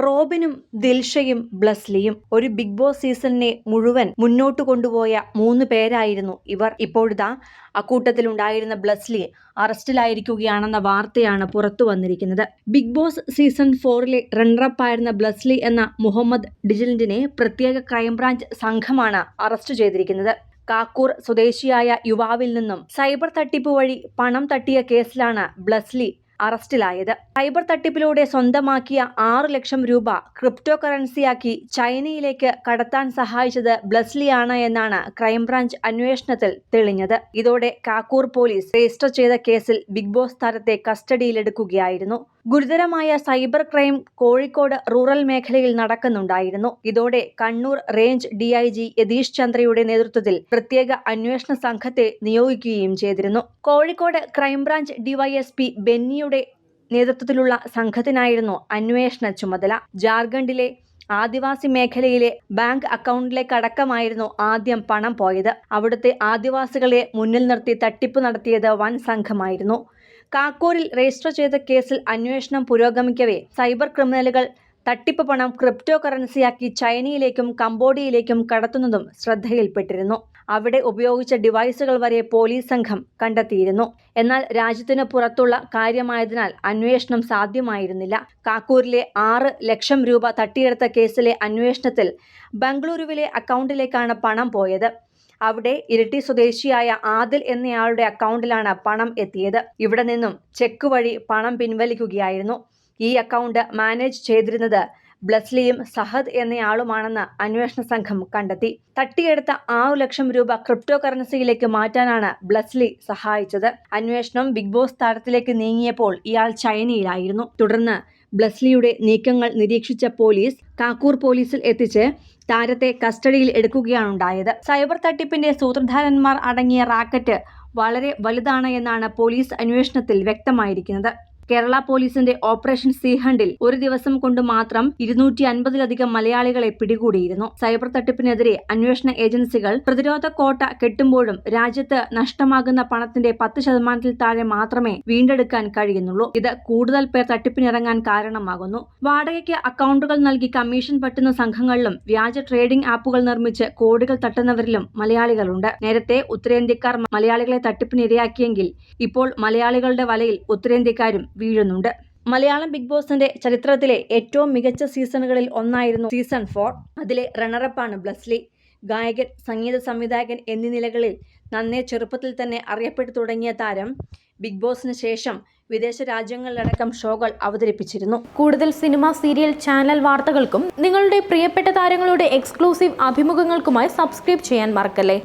റോബിനും ദിൽഷയും ബ്ലസ്ലിയും ഒരു big boss സീസണിനെ മുഴുവൻ മുന്നോട്ട് കൊണ്ടുപോയ 3 പേരായിരുന്നു ഇവർ. ഇപ്പോഴിതാ അക്കൂട്ടത്തിലുണ്ടായിരുന്ന ബ്ലസ്ലി അറസ്റ്റിലായിരിക്കുകയാണെന്ന വാർത്തയാണ് പുറത്തു വന്നിരിക്കുന്നത്. ബിഗ് ബോസ് സീസൺ 4-ലെ റണ്ണറപ്പായിരുന്ന ബ്ലസ്ലി എന്ന മുഹമ്മദ് ഡിജിലിന്റിനെ പ്രത്യേക ക്രൈംബ്രാഞ്ച് സംഘമാണ് അറസ്റ്റ് ചെയ്തിരിക്കുന്നത്. കാക്കൂർ സ്വദേശിയായ യുവാവിൽ നിന്നും സൈബർ തട്ടിപ്പ് വഴി പണം തട്ടിയ കേസിലാണ് ബ്ലസ്ലി അറസ്റ്റിലായത്. സൈബർ തട്ടിപ്പിലൂടെ സ്വന്തമാക്കിയ 6 ലക്ഷം രൂപ ക്രിപ്റ്റോ കറൻസിയാക്കി ചൈനയിലേക്ക് കടത്താൻ സഹായിച്ചത് ബ്ലസ്ലിയാണ് എന്നാണ് ക്രൈംബ്രാഞ്ച് അന്വേഷണത്തിൽ തെളിഞ്ഞത്. ഇതോടെ കാക്കൂർ പോലീസ് രജിസ്റ്റർ ചെയ്ത കേസിൽ ബിഗ് ബോസ് താരത്തെ കസ്റ്റഡിയിലെടുക്കുകയായിരുന്നു. ഗുരുതരമായ സൈബർ ക്രൈം കോഴിക്കോട് റൂറൽ മേഖലയിൽ നടക്കുന്നുണ്ടായിരുന്നു. ഇതോടെ കണ്ണൂർ റേഞ്ച് DIG യതീഷ് ചന്ദ്രയുടെ നേതൃത്വത്തിൽ പ്രത്യേക അന്വേഷണ സംഘത്തെ നിയോഗിക്കുകയും ചെയ്തിരുന്നു. കോഴിക്കോട് ക്രൈംബ്രാഞ്ച് DYSP ബെന്നിയുടെ നേതൃത്വത്തിലുള്ള സംഘത്തിനായിരുന്നു അന്വേഷണ ചുമതല. ജാർഖണ്ഡിലെ ആദിവാസി മേഖലയിലെ ബാങ്ക് അക്കൗണ്ടിലേക്കടക്കമായിരുന്നു ആദ്യം പണം പോയത്. അവിടുത്തെ ആദിവാസികളെ മുന്നിൽ നിർത്തി തട്ടിപ്പ് നടത്തിയത് വൻ സംഘമായിരുന്നു. കാക്കൂരിൽ രജിസ്റ്റർ ചെയ്ത കേസിൽ അന്വേഷണം പുരോഗമിക്കവേ സൈബർ ക്രിമിനലുകൾ തട്ടിപ്പ് പണം ക്രിപ്റ്റോ കറൻസിയാക്കി ചൈനയിലേക്കും കംബോഡിയയിലേക്കും കടത്തുന്നതും ശ്രദ്ധയിൽപ്പെട്ടിരുന്നു. അവിടെ ഉപയോഗിച്ച ഡിവൈസുകൾ വരെ പോലീസ് സംഘം കണ്ടെത്തിയിരുന്നു. എന്നാൽ രാജ്യത്തിന് പുറത്തുള്ള കാര്യമായതിനാൽ അന്വേഷണം സാധ്യമായിരുന്നില്ല. കാക്കൂരിലെ 6 ലക്ഷം രൂപ തട്ടിയെടുത്ത കേസിലെ അന്വേഷണത്തിൽ ബംഗളൂരുവിലെ അക്കൗണ്ടിലേക്കാണ് പണം പോയത്. അവിടെ ഇരിട്ടി സ്വദേശിയായ ആദിൽ എന്നയാളുടെ അക്കൗണ്ടിലാണ് പണം എത്തിയത്. ഇവിടെ നിന്നും ചെക്ക് വഴി പണം പിൻവലിക്കുകയായിരുന്നു. ഈ അക്കൗണ്ട് മാനേജ് ചെയ്തിരുന്നത് ബ്ലസ്ലിയും സഹദ് എന്നയാളുമാണെന്ന് അന്വേഷണ സംഘം കണ്ടെത്തി. തട്ടിയെടുത്ത 6 ലക്ഷം രൂപ ക്രിപ്റ്റോ കറൻസിയിലേക്ക് മാറ്റാനാണ് ബ്ലസ്ലി സഹായിച്ചത്. അന്വേഷണം ബിഗ് ബോസ് താരത്തിലേക്ക് നീങ്ങിയപ്പോൾ ഇയാൾ ചൈനയിലായിരുന്നു. തുടർന്ന് ബ്ലസ്ലിയുടെ നീക്കങ്ങൾ നിരീക്ഷിച്ച പോലീസ് കാക്കൂർ പോലീസിൽ എത്തിച്ച് താരത്തെ കസ്റ്റഡിയിൽ എടുക്കുകയാണുണ്ടായത്. സൈബർ തട്ടിപ്പിന്റെ സൂത്രധാരന്മാർ അടങ്ങിയ റാക്കറ്റ് വളരെ വലുതാണ് എന്നാണ് പോലീസ് അന്വേഷണത്തിൽ വ്യക്തമായിരിക്കുന്നത്. കേരള പോലീസിന്റെ ഓപ്പറേഷൻ സി ഹണ്ടിൽ ഒരു ദിവസം കൊണ്ട് മാത്രം 250-ലധികം മലയാളികളെ പിടികൂടിയിരുന്നു. സൈബർ തട്ടിപ്പിനെതിരെ അന്വേഷണ ഏജൻസികൾ പ്രതിരോധ കോട്ട കെട്ടുമ്പോഴും രാജ്യത്ത് നഷ്ടമാകുന്ന പണത്തിന്റെ 10% താഴെ മാത്രമേ വീണ്ടെടുക്കാൻ കഴിയുന്നുള്ളൂ. ഇത് കൂടുതൽ പേർ തട്ടിപ്പിനിറങ്ങാൻ കാരണമാകുന്നു. വാടകയ്ക്ക് അക്കൗണ്ടുകൾ നൽകി കമ്മീഷൻ പറ്റുന്ന സംഘങ്ങളിലും വ്യാജ ട്രേഡിംഗ് ആപ്പുകൾ നിർമ്മിച്ച് കോടികൾ തട്ടുന്നവരിലും മലയാളികളുണ്ട്. നേരത്തെ ഉത്തരേന്ത്യക്കാർ മലയാളികളെ തട്ടിപ്പിനിരയാക്കിയെങ്കിൽ ഇപ്പോൾ മലയാളികളുടെ വലയിൽ ഉത്തരേന്ത്യക്കാരും വീഴുന്നുണ്ട്. മലയാളം ബിഗ് ബോസിന്റെ ചരിത്രത്തിലെ ഏറ്റവും മികച്ച സീസണുകളിൽ ഒന്നായിരുന്നു സീസൺ 4. അതിലെ റണ്ണറപ്പാണ് ബ്ലസ്ലി. ഗായകൻ, സംഗീത സംവിധായകൻ എന്നീ നിലകളിൽ നന്നേ ചെറുപ്പത്തിൽ തന്നെ അറിയപ്പെട്ടു തുടങ്ങിയ താരം ബിഗ് ബോസിന് ശേഷം വിദേശ രാജ്യങ്ങളിലടക്കം ഷോകൾ അവതരിപ്പിച്ചിരുന്നു. കൂടുതൽ സിനിമ, സീരിയൽ, ചാനൽ വാർത്തകൾക്കും നിങ്ങളുടെ പ്രിയപ്പെട്ട താരങ്ങളുടെ എക്സ്ക്ലൂസീവ് അഭിമുഖങ്ങൾക്കുമായി സബ്സ്ക്രൈബ് ചെയ്യാൻ മറക്കല്ലേ.